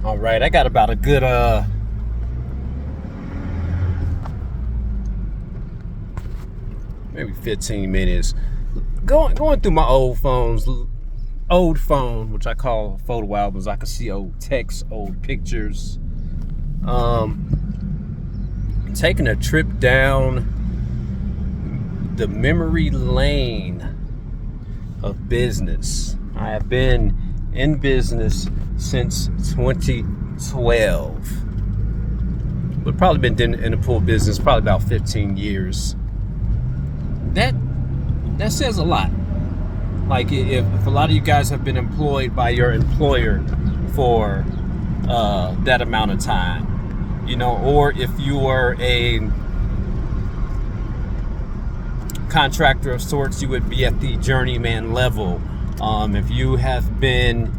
All right, I got about a good maybe 15 minutes going through my old phone, which I call photo albums. I can see old texts, old pictures. Taking a trip down the memory lane of business. I have been in business since 2012, but probably been in the pool business probably about 15 years. That says a lot. Like if a lot of you guys have been employed by your employer for that amount of time, or if you are a contractor of sorts, you would be at the journeyman level. If you have been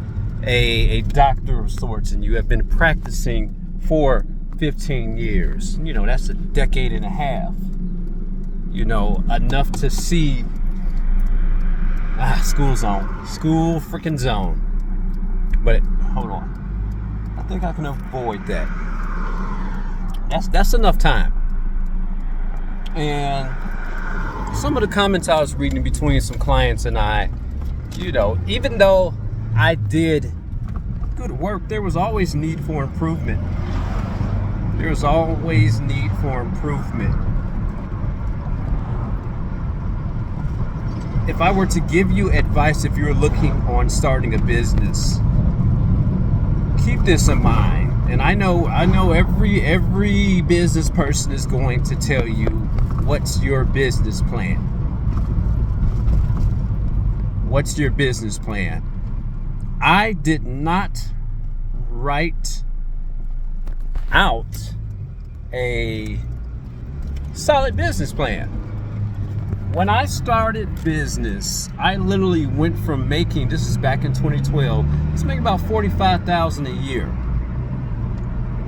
a doctor of sorts and you have been practicing for 15 years, that's a decade and a half. Enough to see school freaking zone. But hold on, I think I can avoid that. That's enough time. And some of the comments I was reading between some clients and I, even though I did good work, there was always need for improvement. There's always need for improvement. If I were to give you advice, if you're looking on starting a business, keep this in mind. And I know every business person is going to tell you, what's your business plan? What's your business plan? I did not write out a solid business plan. When I started business, I literally went from making, this is back in 2012, let's make about $45,000 a year.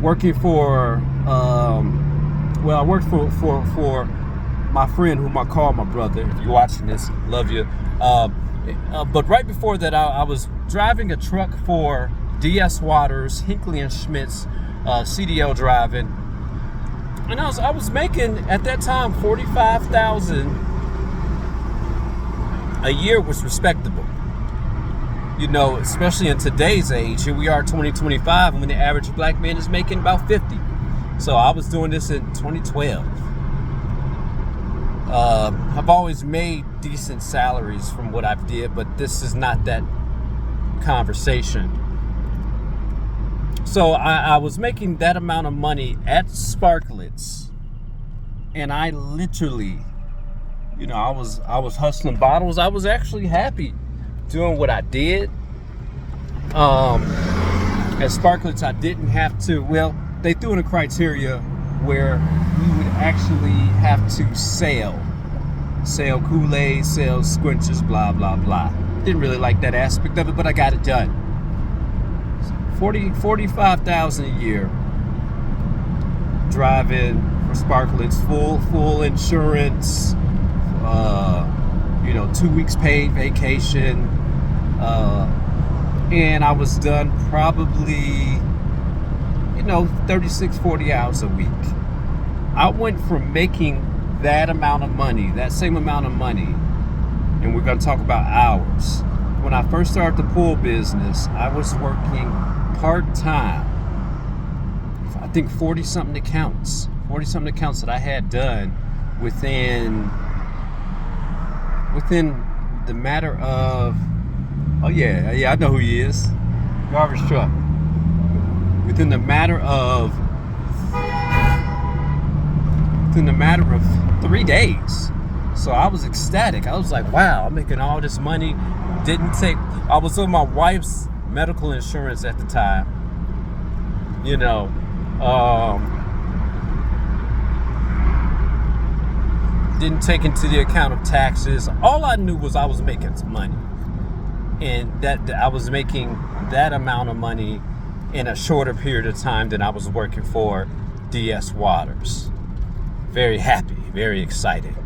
Working for, I worked for my friend, whom I call my brother. If you're watching this, love you. But right before that, I was driving a truck for DS Waters, Hinckley and Schmitz, CDL driving. And I was making, at that time, $45,000 a year was respectable. Especially in today's age. Here we are, 2025, when the average black man is making about 50. So I was doing this in 2012. I've always made decent salaries from what I did, but this is not that conversation. So I was making that amount of money at Sparklets, and I literally, I was hustling bottles. I was actually happy doing what I did. At Sparklets, I didn't have to, they threw in a criteria where we would actually have to sell Kool-Aid, sell squinches, blah, blah, blah. Didn't really like that aspect of it, but I got it done. $45,000 a year, driving for Sparklets, full insurance, 2 weeks paid vacation, and I was done probably 36, 40 hours a week. I went from making that amount of money, that same amount of money, and we're going to talk about hours. When I first started the pool business, I was working part-time. I think 40-something accounts that I had done within the matter of, I know who he is, garbage truck. Within the matter of 3 days. So I was ecstatic. I was like, wow, I'm making all this money. I was on my wife's medical insurance at the time. Didn't take into the account of taxes. All I knew was I was making some money. And that I was making that amount of money in a shorter period of time than I was working for DS Waters. Very happy, very excited.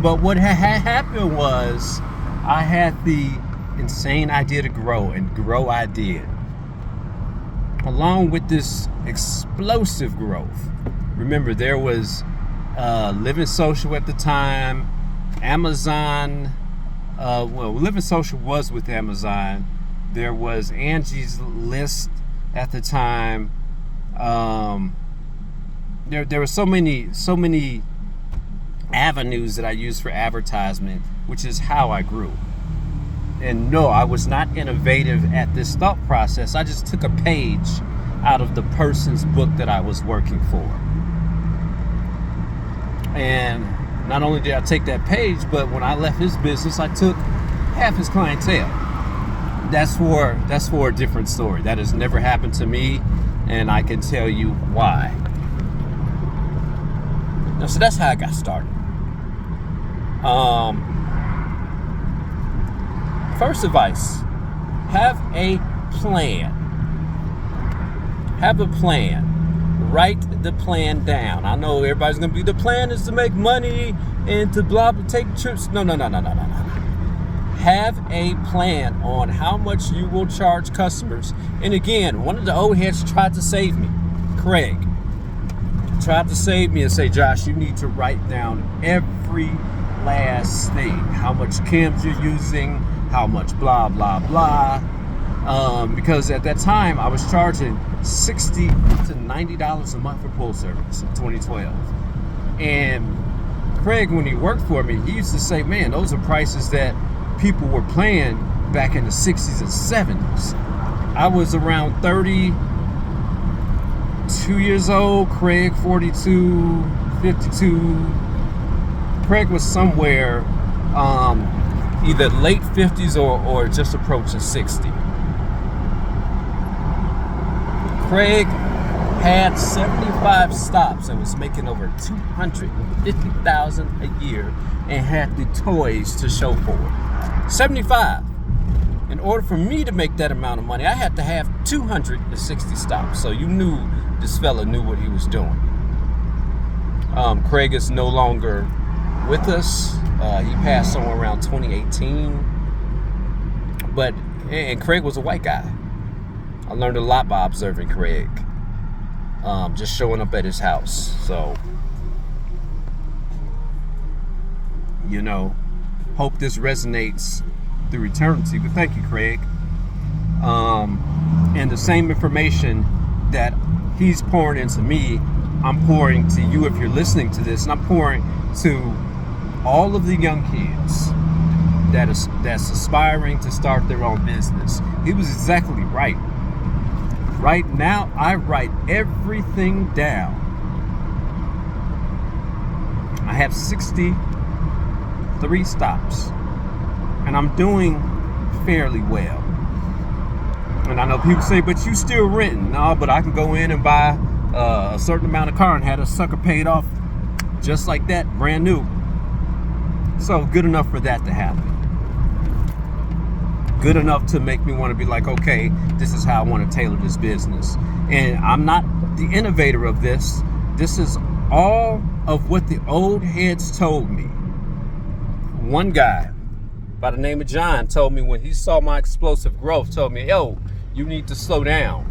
But what had happened was I had the insane idea to grow, and grow I did. Along with this explosive growth, remember there was Living Social at the time, Amazon. Living Social was with Amazon. There was Angie's List at the time. There were so many avenues that I used for advertisement, which is how I grew. And no, I was not innovative at this thought process. I just took a page out of the person's book that I was working for. And not only did I take that page, but when I left his business, I took half his clientele. That's for a different story. That has never happened to me, and I can tell you why. Now, so that's how I got started. First advice: have a plan. Have a plan. Write the plan down. I know everybody's gonna be, the plan is to make money and to blah blah, take trips. No. Have a plan on how much you will charge customers. And again, one of the old heads tried to save me, Craig, tried to save me and say, Josh, you need to write down every last thing. How much chems you're using, how much blah blah blah. Because at that time I was charging $60 to $90 a month for pool service in 2012. And Craig, when he worked for me, he used to say, man, those are prices that people were paying back in the 60s and 70s. I was around 32 years old, Craig 42, 52. Craig was somewhere either late 50s or just approaching 60. Craig had 75 stops and was making over $250,000 a year and had the toys to show for it. 75. In order for me to make that amount of money, I had to have 260 stops. So you knew this fella knew what he was doing. Craig is no longer with us. He passed somewhere around 2018. And Craig was a white guy. I learned a lot by observing Craig. Just showing up at his house. So, hope this resonates through eternity. But thank you, Craig. And the same information that he's pouring into me, I'm pouring to you if you're listening to this, and I'm pouring to all of the young kids that's aspiring to start their own business. He was exactly right. Right now, I write everything down. I have 63 stops, and I'm doing fairly well. And I know people say, but you still renting. No, but I can go in and buy a certain amount of car and have a sucker paid off just like that, brand new. So good enough for that to happen. Good enough to make me want to be like, okay, this is how I want to tailor this business. And I'm not the innovator of this. This is all of what the old heads told me. One guy by the name of John told me when he saw my explosive growth, told me, yo, you need to slow down.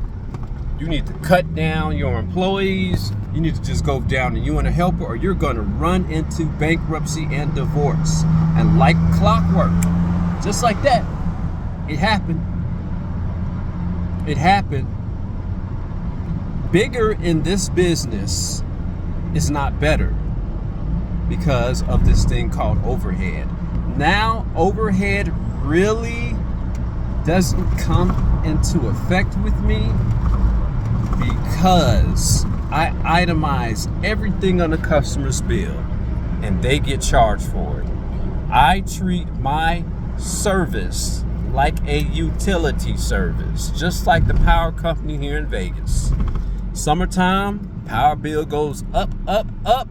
You need to cut down your employees. You need to just go down and you want a helper, or you're going to run into bankruptcy and divorce. And like clockwork, just like that, it happened. It happened. Bigger in this business is not better because of this thing called overhead. Now, overhead really doesn't come into effect with me because I itemize everything on the customer's bill and they get charged for it. I treat my service like a utility service, just like the power company here in Vegas. Summertime, power bill goes up, up, up.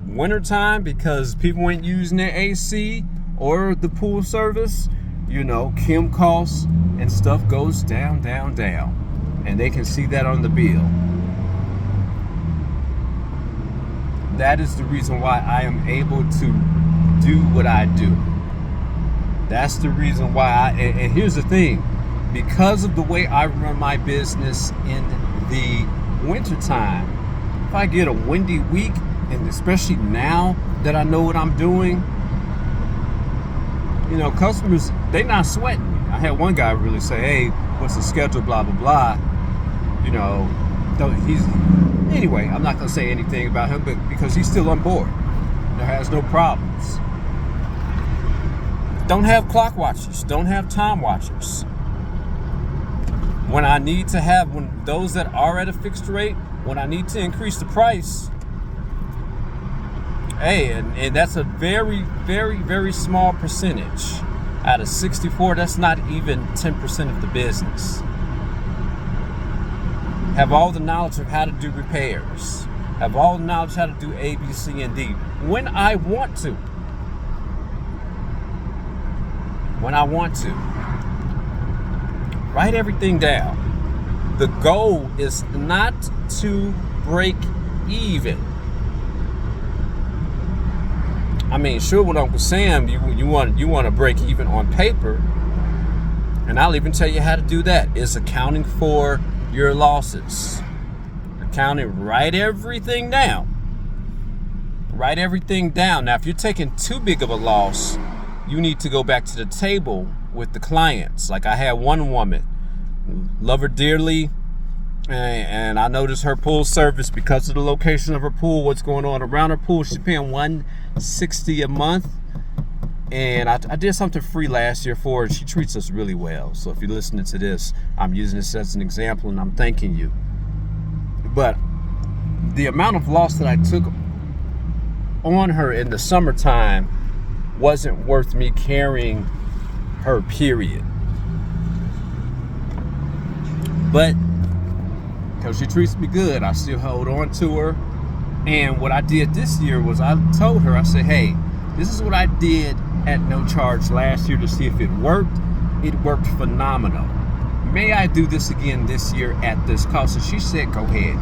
Wintertime, because people ain't using their AC or the pool service, chem costs and stuff goes down, down, down. And they can see that on the bill. That is the reason why I am able to do what I do. That's the reason why and here's the thing. Because of the way I run my business in the wintertime, if I get a windy week, and especially now that I know what I'm doing, you know, customers, they not sweating me. I had one guy really say, hey, what's the schedule, blah, blah, blah. You know, anyway, I'm not going to say anything about him, but because he's still on board. There has no problems. Don't have clock watchers. Don't have time watchers. When I need to have, when those that are at a fixed rate, when I need to increase the price, hey, and that's a very, very, very small percentage. Out of 64, that's not even 10% of the business. Have all the knowledge of how to do repairs. Have all the knowledge how to do A, B, C, and D. When I want to. When I want to. Write everything down. The goal is not to break even. I mean, sure, with Uncle Sam, you want to break even on paper, and I'll even tell you how to do that. Is accounting for your losses. Accounting, write everything down. Write everything down. Now, if you're taking too big of a loss, you need to go back to the table with the clients. Like I had one woman, love her dearly, and I noticed her pool service because of the location of her pool, what's going on around her pool. She's paying $160 a month, and I did something free last year for her. She treats us really well. So if you're listening to this, I'm using this as an example, and I'm thanking you. But the amount of loss that I took on her in the summertime wasn't worth me carrying her, period. But because she treats me good, I still hold on to her. And what I did this year was I told her, I said, hey, this is what I did at no charge last year to see if it worked. It worked phenomenal. May I do this again this year at this cost? And she said, go ahead.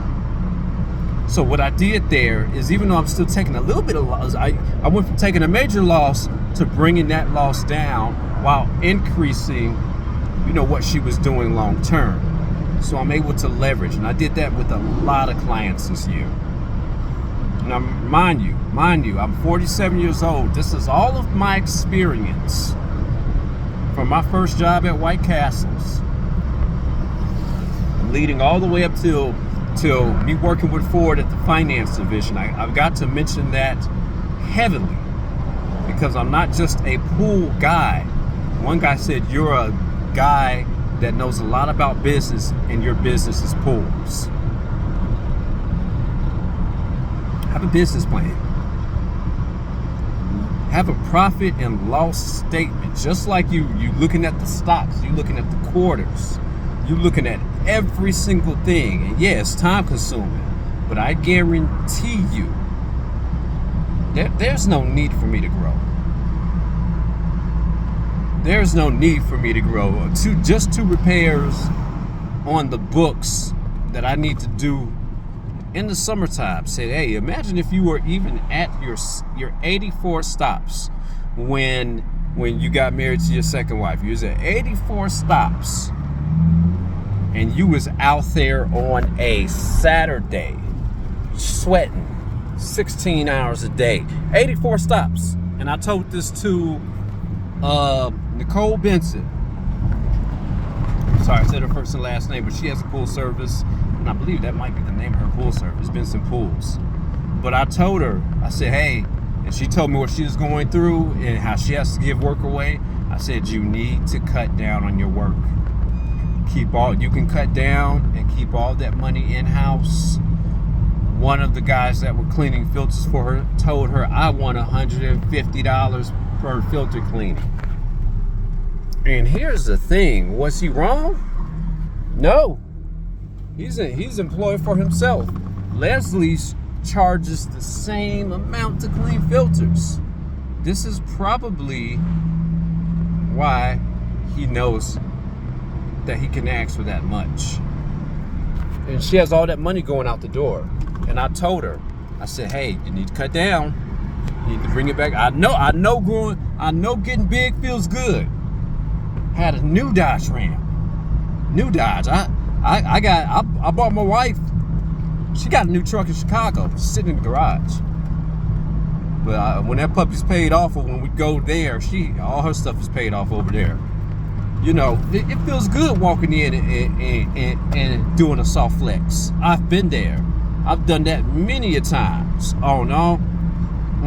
So what I did there is, even though I'm still taking a little bit of loss, I went from taking a major loss to bringing that loss down while increasing, you know, what she was doing long term. So I'm able to leverage, and I did that with a lot of clients this year. Now, mind you, I'm 47 years old. This is all of my experience from my first job at White Castles, leading all the way up till me working with Ford at the finance division. I've got to mention that heavily because I'm not just a pool guy. One guy said, you're a guy that knows a lot about business, and your business is pools. Have a business plan. Have a profit and loss statement. Just like you looking at the stocks, you looking at the quarters, you looking at every single thing. And yeah, it's time consuming, but I guarantee you there's no need for me to grow. There's no need for me to grow. Just two repairs on the books that I need to do in the summertime. Said, hey, imagine if you were even at your 84 stops when you got married to your second wife. You was at 84 stops, and you was out there on a Saturday sweating 16 hours a day. 84 stops. And I told this to Nicole Benson. Sorry, I said her first and last name, but she has a pool service, and I believe that might be the name of her pool service, Benson Pools. But I told her, I said, hey, and she told me what she was going through and how she has to give work away. I said, you need to cut down on your work. You can cut down and keep all that money in-house. One of the guys that were cleaning filters for her told her, I want $150 per filter cleaning. And here's the thing, was he wrong? No. He's employed for himself. Leslie charges the same amount to clean filters. This is probably why he knows that he can ask for that much. And she has all that money going out the door. And I told her, I said, hey, you need to cut down. Need to bring it back. I know getting big feels good. Had a new Dodge Ram. New Dodge. I bought my wife. She got a new truck in Chicago, sitting in the garage. But when that puppy's paid off, or when we go there, all her stuff is paid off over there. You know, it feels good walking in and doing a soft flex. I've been there. I've done that many a times. Oh no.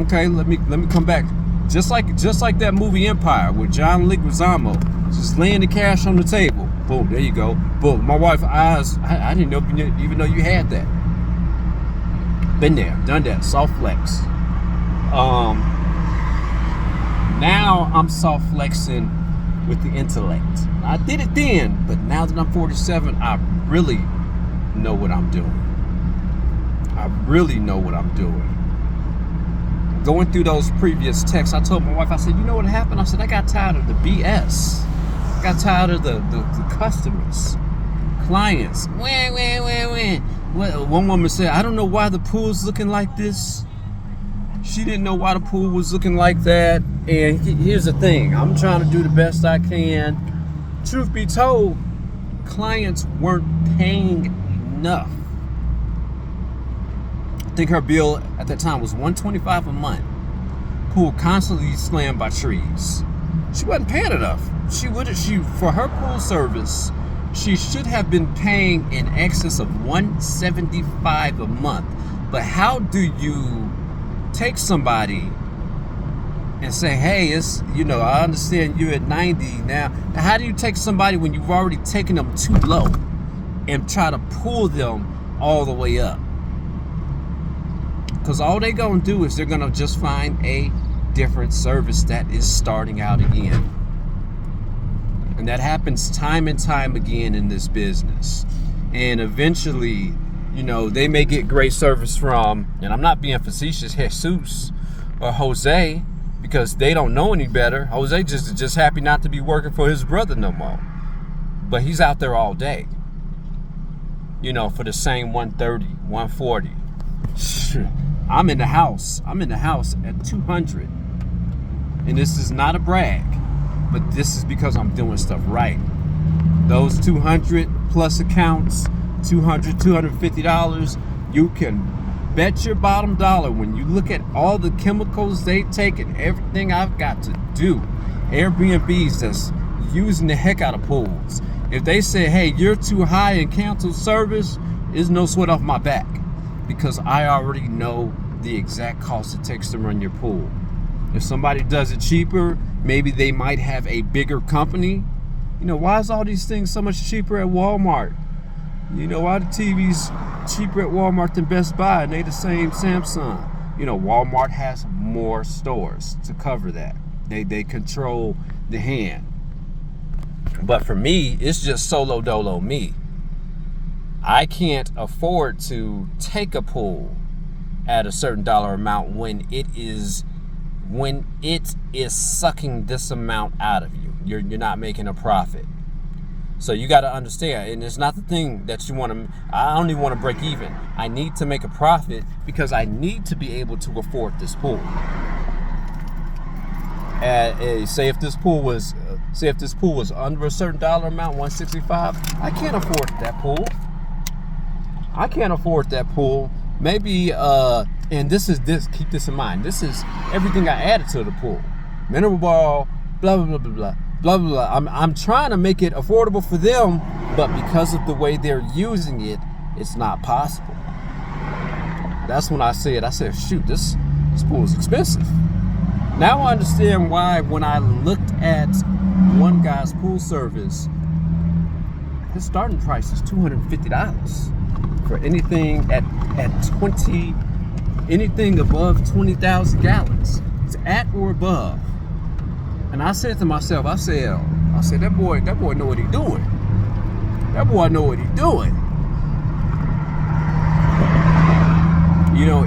Okay, let me come back. Just like that movie Empire with John Leguizamo, just laying the cash on the table. Boom, there you go. Boom. My wife's eyes. I didn't even know you had that. Been there, done that. Soft flex. Now I'm soft flexing with the intellect. I did it then, but now that I'm 47, I really know what I'm doing. I really know what I'm doing. Going through those previous texts, I told my wife, I said, you know what happened? I said, I got tired of the BS. I got tired of the customers, clients. One woman said, I don't know why the pool's looking like this. She didn't know why the pool was looking like that. And here's the thing. I'm trying to do the best I can. Truth be told, clients weren't paying enough. I think her bill at that time was $125 a month. Pool constantly slammed by trees. She wasn't paying enough. For her pool service, she should have been paying in excess of $175 a month. But how do you take somebody and say, hey, I understand you're at 90 now. How do you take somebody when you've already taken them too low and try to pull them all the way up? Because all they're going to do is they're going to just find a different service that is starting out again. And that happens time and time again in this business. And eventually, they may get great service from, and I'm not being facetious, Jesus or Jose, because they don't know any better. Jose just happy not to be working for his brother no more. But he's out there all day, for the same 130, 140. I'm in the house at 200. And this is not a brag, but this is because I'm doing stuff right. Those 200 plus accounts, $200, $250, you can bet your bottom dollar when you look at all the chemicals they take and everything I've got to do. Airbnbs that's using the heck out of pools. If they say, hey, you're too high and cancel service, there's no sweat off my back, because I already know the exact cost it takes to run your pool. If somebody does it cheaper, maybe they might have a bigger company. Why is all these things so much cheaper at Walmart? Why the TV's cheaper at Walmart than Best Buy and they the same Samsung? Walmart has more stores to cover that. They control the hand. But for me, it's just solo dolo me. I can't afford to take a pool at a certain dollar amount when it is sucking this amount out of you. You're not making a profit. So you got to understand, and it's not the thing that you want to. I don't even want to break even. I need to make a profit because I need to be able to afford this pool. Say if this pool was under a certain dollar amount, 165, I can't afford that pool. I can't afford that pool. Maybe, and keep this in mind. This is everything I added to the pool. Mineral ball, blah, blah, blah, blah, blah, blah, blah. I'm trying to make it affordable for them, but because of the way they're using it, it's not possible. That's when I said, shoot, this pool is expensive. Now I understand why when I looked at one guy's pool service, his starting price is $250. For anything at 20, anything above 20,000 gallons, it's at or above. And I said to myself, I said that boy know what he doing. That boy know what he doing.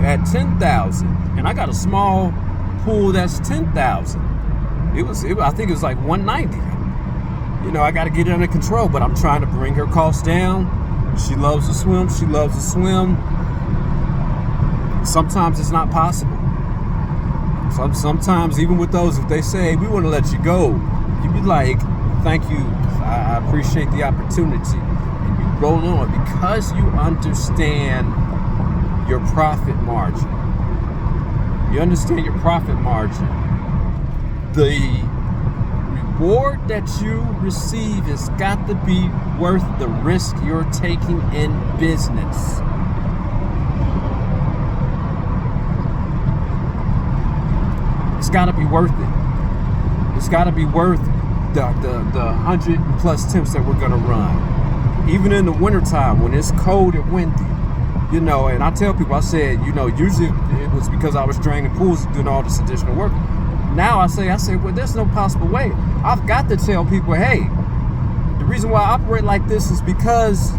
At 10,000, and I got a small pool that's 10,000. I think it was like 190. I got to get it under control, but I'm trying to bring her costs down. She loves to swim. Sometimes it's not possible. Sometimes even with those, if they say, hey, we want to let you go, you be like, thank you, I appreciate the opportunity, and you roll on because you understand your profit margin. You understand your profit margin. The reward that you receive has got to be worth the risk you're taking in business. It's got to be worth it. It's got to be worth the 100+ temps that we're going to run. Even in the wintertime when it's cold and windy. You know, and I tell people, I said, you know, usually it was because I was draining pools and doing all this additional work. Now I say, well, there's no possible way. I've got to tell people, hey, the reason why I operate like this is because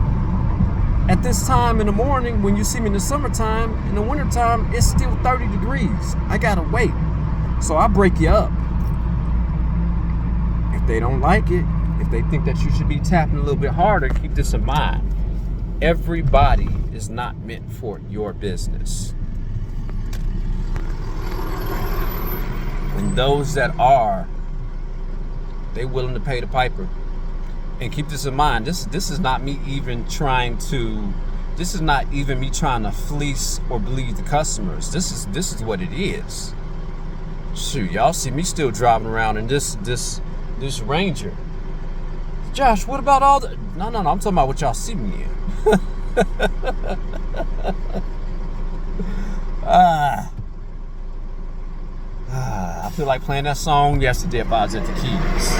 at this time in the morning, when you see me in the summertime, in the wintertime, it's still 30 degrees. I got to wait. So I break you up. If they don't like it, if they think that you should be tapping a little bit harder, keep this in mind. Everybody is not meant for your business. And those that are, they willing to pay the piper. And keep this in mind, this is not me even trying to, this is not even me trying to fleece or bleed the customers. This is what it is. Shoot, y'all see me still driving around in this Ranger. Josh, what about all the... No, I'm talking about what y'all see me in. I feel like playing that song yesterday if I was at the Keys.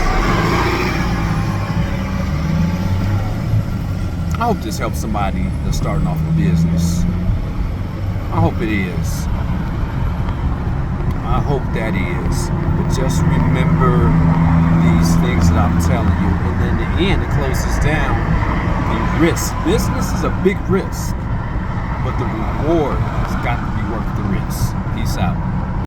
I hope this helps somebody that's starting off a business. I hope it is. I hope that is. But just remember these things that I'm telling you. And then in the end, it closes down the risk. Business is a big risk. But the reward